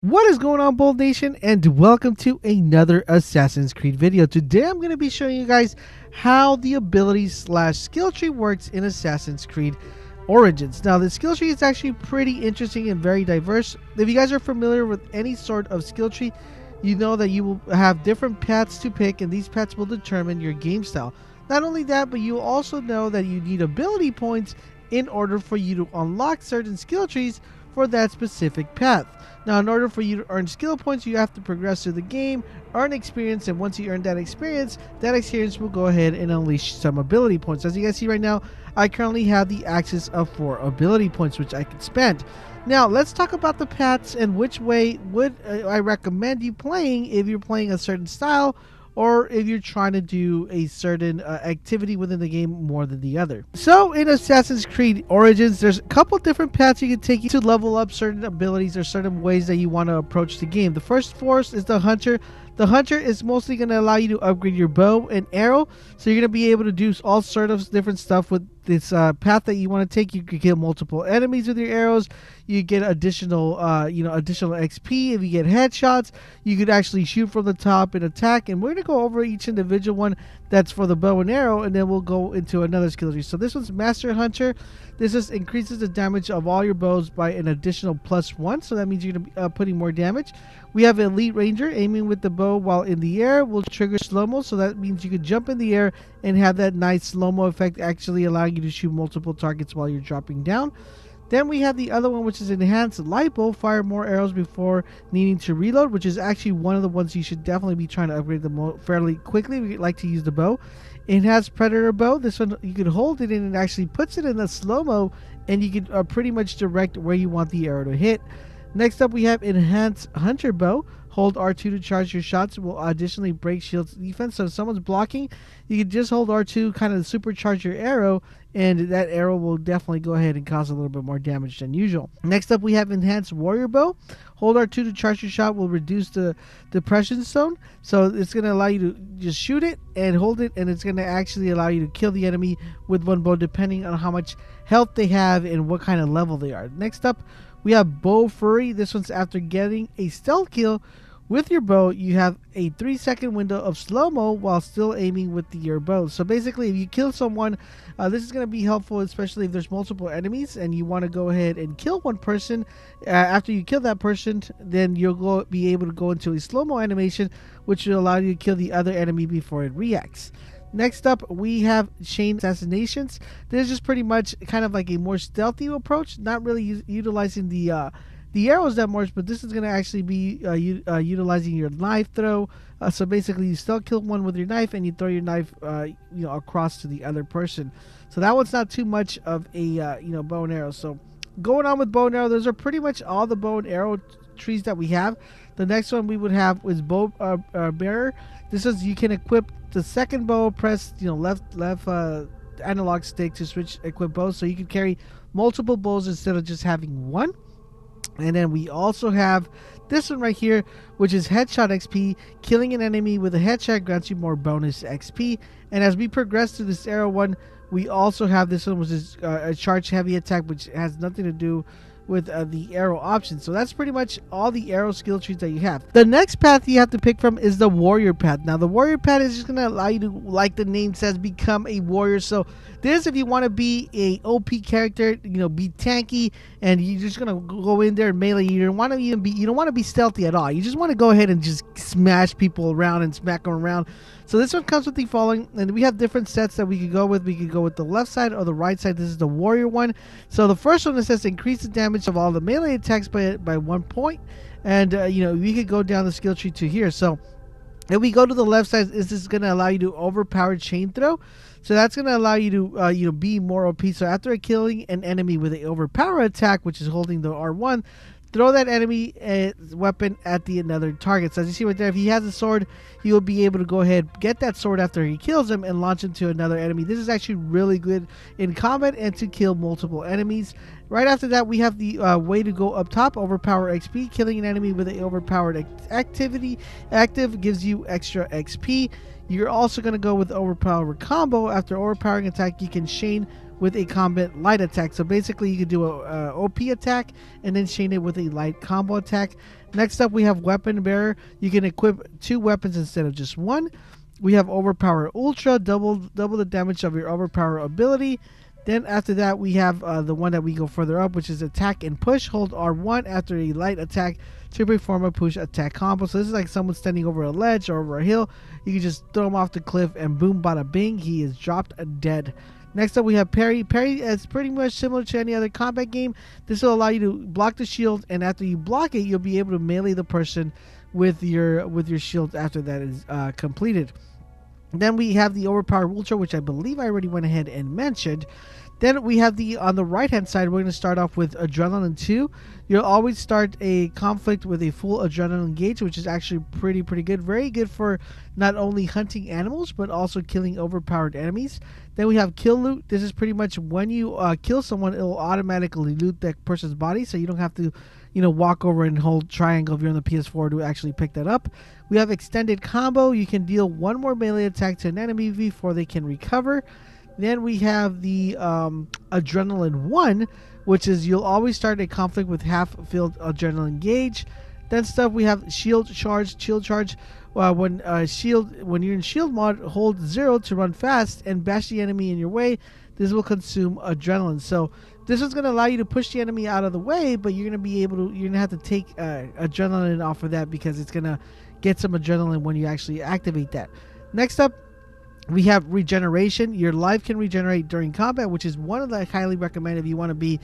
What is going on, Bold Nation, and welcome to another Assassin's Creed video. Today I'm going to be showing you guys how the abilities slash skill tree works in Assassin's Creed Origins. Now, the skill tree is actually pretty interesting and very diverse. If you guys are familiar with any sort of skill tree, you know that you will have different paths to pick, and these paths will determine your game style. Not only that, but you also know that you need ability points in order for you to unlock certain skill trees for that specific path. Now, in order for you to earn skill points, you have to progress through the game, earn experience, and once you earn that experience will go ahead and unleash some ability points. As you guys see right now, I currently have the access of 4 ability points, which I can spend. Now, let's talk about the paths and which way would I recommend you playing if you're playing a certain style, or if you're trying to do a certain activity within the game more than the other. So in Assassin's Creed Origins, there's a couple different paths you can take to level up certain abilities or certain ways that you want to approach the game. The first force is the Hunter. The Hunter is mostly going to allow you to upgrade your bow and arrow, so you're going to be able to do all sort of different stuff with this path that you want to take. You could kill multiple enemies with your arrows. You get additional XP if you get headshots. You could actually shoot from the top and attack. And we're going to go over each individual one that's for the bow and arrow, and then we'll go into another skill tree. So this one's Master Hunter. This just increases the damage of all your bows by an additional +1, so that means you're going to be putting more damage. We have Elite Ranger. Aiming with the bow while in the air will trigger slow-mo, so that means you could jump in the air and have that nice slow-mo effect, actually allowing you to shoot multiple targets while you're dropping down. Then we have the other one, which is Enhanced Lipo. Fire more arrows before needing to reload, which is actually one of the ones you should definitely be trying to upgrade fairly quickly. We like to use the bow. Enhanced Predator Bow. This one, you could hold it and it actually puts it in the slow-mo, and you can pretty much direct where you want the arrow to hit. Next up, we have Enhanced Hunter Bow. Hold R2 to charge your shots. Will additionally break shield's defense. So if someone's blocking, you can just hold R2, kind of supercharge your arrow, and that arrow will definitely go ahead and cause a little bit more damage than usual. Next up, we have Enhanced Warrior Bow. Hold R2 to charge your shot will reduce the depression zone. So it's going to allow you to just shoot it and hold it, and it's going to actually allow you to kill the enemy with one bow, depending on how much health they have and what kind of level they are. Next up, we have Bow Furi. This one's after getting a stealth kill with your bow, you have a 3-second window of slow-mo while still aiming with your bow. So basically, if you kill someone, this is going to be helpful, especially if there's multiple enemies and you want to go ahead and kill one person. After you kill that person, then you'll be able to go into a slow-mo animation, which will allow you to kill the other enemy before it reacts. Next up, we have Chain Assassinations. This is just pretty much kind of like a more stealthy approach, not really utilizing the arrows that much, but this is going to actually be utilizing your knife throw. So basically, you still kill one with your knife, and you throw your knife across to the other person. So that one's not too much of a bow and arrow. So going on with bow and arrow, those are pretty much all the bow and arrow trees that we have. The next one we would have is bow bearer. This is, you can equip the second bow, press left analog stick to switch equip bows, so you can carry multiple bows instead of just having one. And then we also have this one right here, which is Headshot XP. Killing an enemy with a headshot grants you more bonus XP. And as we progress through this arrow one, we also have this one, which is a charge heavy attack, which has nothing to do with the arrow option. So that's pretty much all the arrow skill trees that you have. The next path you have to pick from is the warrior path. Now the warrior path is just going to allow you to, like the name says, become a warrior. So this, if you want to be a OP character, be tanky, and you're just going to go in there and melee. You don't want to be stealthy at all. You just want to go ahead and just smash people around and smack them around. So this one comes with the following, and we have different sets that we could go with. We could go with the left side or the right side. This is the warrior one. So the first one, it says increase the damage of all the melee attacks by 1 point, and we could go down the skill tree to here. So if we go to the left side, this is going to allow you to overpower chain throw. So that's going to allow you to be more OP. So after killing an enemy with an overpower attack, which is holding the R1, throw that enemy weapon at the another target. So as you see right there, if he has a sword, he will be able to go ahead, get that sword after he kills him, and launch into another enemy. This is actually really good in combat and to kill multiple enemies. Right after that, we have the way to go up top, Overpower XP. Killing an enemy with an overpowered active gives you extra XP. You're also going to go with Overpower Combo. After overpowering attack, you can chain with a combat light attack. So basically you can do a OP attack and then chain it with a light combo attack. Next up we have Weapon Bearer. You can equip 2 weapons instead of just 1. We have Overpower Ultra, double the damage of your Overpower ability. Then after that we have the one that we go further up, which is Attack and Push. Hold R1 after a light attack to perform a push attack combo. So this is like someone standing over a ledge or over a hill. You can just throw him off the cliff and boom bada bing, he is dropped dead. Next up we have Parry. Parry is pretty much similar to any other combat game. This will allow you to block the shield, and after you block it, you'll be able to melee the person with your shield after that is completed. Then we have the Overpower Ultra, which I believe I already went ahead and mentioned. Then we have on the right hand side, we're going to start off with Adrenaline 2. You'll always start a conflict with a full Adrenaline gauge, which is actually pretty good. Very good for not only hunting animals, but also killing overpowered enemies. Then we have Kill Loot. This is pretty much when you kill someone, it will automatically loot that person's body, so you don't have to walk over and hold triangle if you're on the PS4 to actually pick that up. We have Extended Combo. You can deal 1 more melee attack to an enemy before they can recover. Then we have the Adrenaline 1, which is you'll always start a conflict with half-filled Adrenaline gauge. Then we have Shield Charge. Shield Charge, when you're in Shield mod, hold 0 to run fast and bash the enemy in your way. This will consume Adrenaline. So this is going to allow you to push the enemy out of the way, but you're going to have to take Adrenaline off of that, because it's going to get some Adrenaline when you actually activate that. Next up, we have Regeneration. Your life can regenerate during combat, which is one of the highly recommended if you want to be,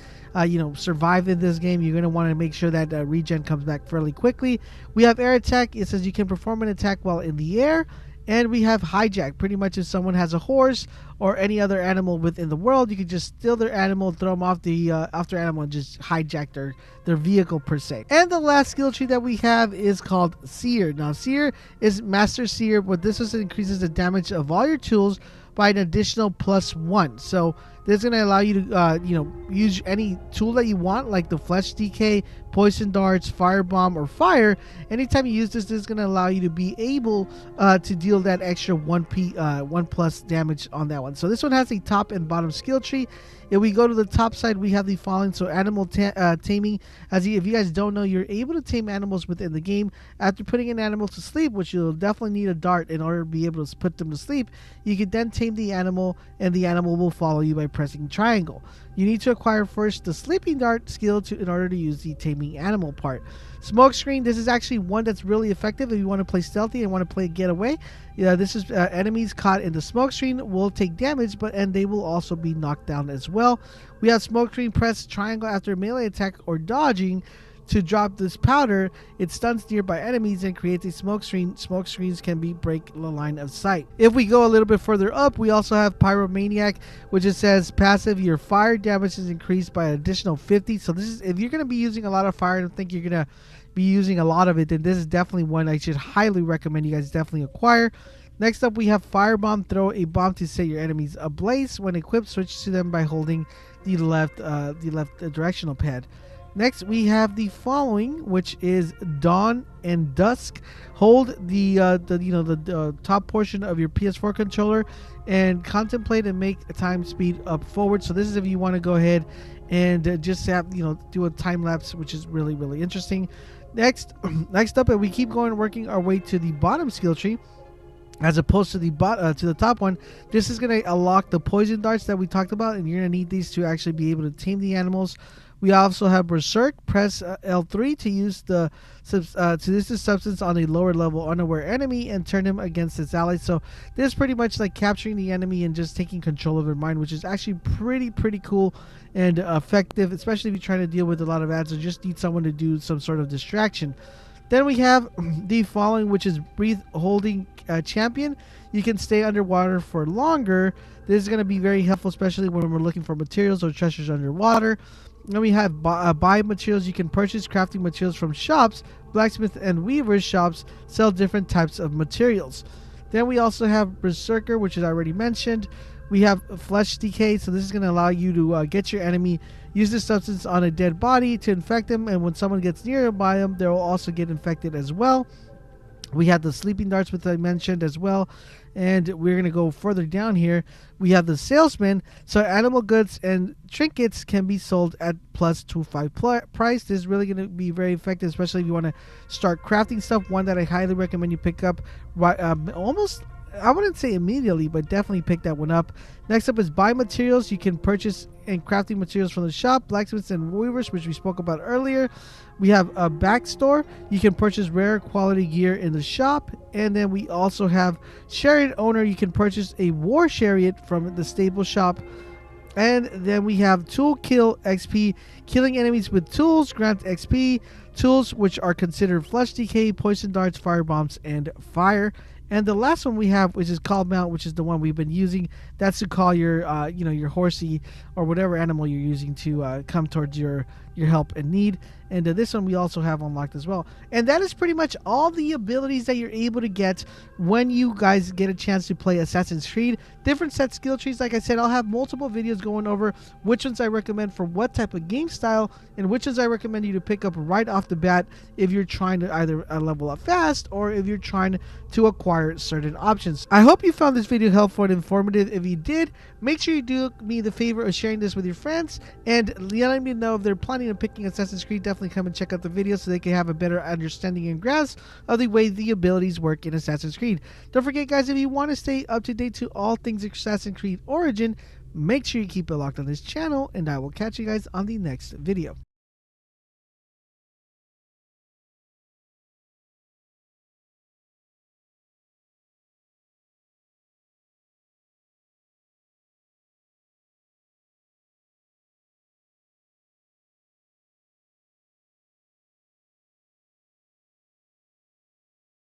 survive in this game. You're going to want to make sure that regen comes back fairly quickly. We have Air Attack. It says you can perform an attack while in the air. And we have Hijack. Pretty much if someone has a horse or any other animal within the world, you can just steal their animal, throw them off their animal, and just hijack their vehicle per se. And the last skill tree that we have is called Seer. Now Seer is Master Seer, but this just increases the damage of all your tools by an additional +1. So this is going to allow you to use any tool that you want, like the Flesh DK, Poison Darts, Firebomb, or Fire. Anytime you use this is going to allow you to be able to deal that extra 1+ damage on that one. So this one has a top and bottom skill tree. If we go to the top side, we have the following. So animal taming. If you guys don't know, you're able to tame animals within the game. After putting an animal to sleep, which you'll definitely need a dart in order to be able to put them to sleep, you can then tame the animal, and the animal will follow you by pressing triangle. You need to acquire first the sleeping dart skill in order to use the taming animal part. Smoke screen. This is actually one that's really effective if you want to play stealthy and want to play getaway. This is enemies caught in the smoke screen will take damage, and they will also be knocked down as well. We have smoke screen. Press triangle after a melee attack or dodging to drop this powder. It stuns nearby enemies and creates a smoke screen. Smoke screens can break the line of sight. If we go a little bit further up, we also have Pyromaniac, which it says passive. Your fire damage is increased by an additional 50. So this is, if you're going to be using a lot of fire and think you're going to be using a lot of it, then this is definitely one I should highly recommend you guys definitely acquire. Next up, we have Firebomb. Throw a bomb to set your enemies ablaze. When equipped, switch to them by holding the left directional pad. Next, we have the following, which is Dawn and Dusk. Hold the top portion of your PS4 controller and contemplate and make time speed up forward. So this is if you want to go ahead and just have do a time lapse, which is really interesting. Next up, and we keep working our way to the bottom skill tree, as opposed to the top one. This is going to unlock the poison darts that we talked about, and you're going to need these to actually be able to tame the animals. We also have Berserk. Press L3 to use the substance on a lower level unaware enemy and turn him against its allies. So this is pretty much like capturing the enemy and just taking control of their mind, which is actually pretty cool and effective, especially if you're trying to deal with a lot of ads or just need someone to do some sort of distraction. Then we have the following, which is Breathe Holding Champion. You can stay underwater for longer. This is going to be very helpful, especially when we're looking for materials or treasures underwater. Then we have buy materials. You can purchase crafting materials from shops. Blacksmith and weaver shops sell different types of materials. Then we also have Berserker, which is already mentioned. We have Flesh Decay. So this is going to allow you to get your enemy, use this substance on a dead body to infect them, and when someone gets near by them, they will also get infected as well. We have the sleeping darts, which I mentioned as well. And we're going to go further down here. We have the salesman. So animal goods and trinkets can be sold at plus 2.5 price. This is really going to be very effective, especially if you want to start crafting stuff. One that I highly recommend you pick up right, almost, I wouldn't say immediately, but definitely pick that one up. Next up is buy materials. You can purchase and crafting materials from the shop, blacksmiths and weavers, which we spoke about earlier. We have a back store. You can purchase rare quality gear in the shop. And then we also have chariot owner. You can purchase a war chariot from the stable shop. And then we have tool kill XP. Killing enemies with tools grant XP. Tools which are considered flesh decay, poison darts, fire bombs, and fire. And the last one we have, which is called mount, which is the one we've been using. That's to call your, your horsey or whatever animal you're using to come towards your help and need. And this one we also have unlocked as well. And that is pretty much all the abilities that you're able to get when you guys get a chance to play Assassin's Creed. Different set skill trees. Like I said, I'll have multiple videos going over which ones I recommend for what type of game style, and which ones I recommend you to pick up right off the bat if you're trying to either level up fast or if you're trying to acquire certain options. I hope you found this video helpful and informative. If you did, make sure you do me the favor of sharing this with your friends and letting me know if they're planning on picking Assassin's Creed. Definitely come and check out the video so they can have a better understanding and grasp of the way the abilities work in Assassin's Creed. Don't forget, guys, if you want to stay up to date to all things Assassin's Creed Origin, make sure you keep it locked on this channel, and I will catch you guys on the next video.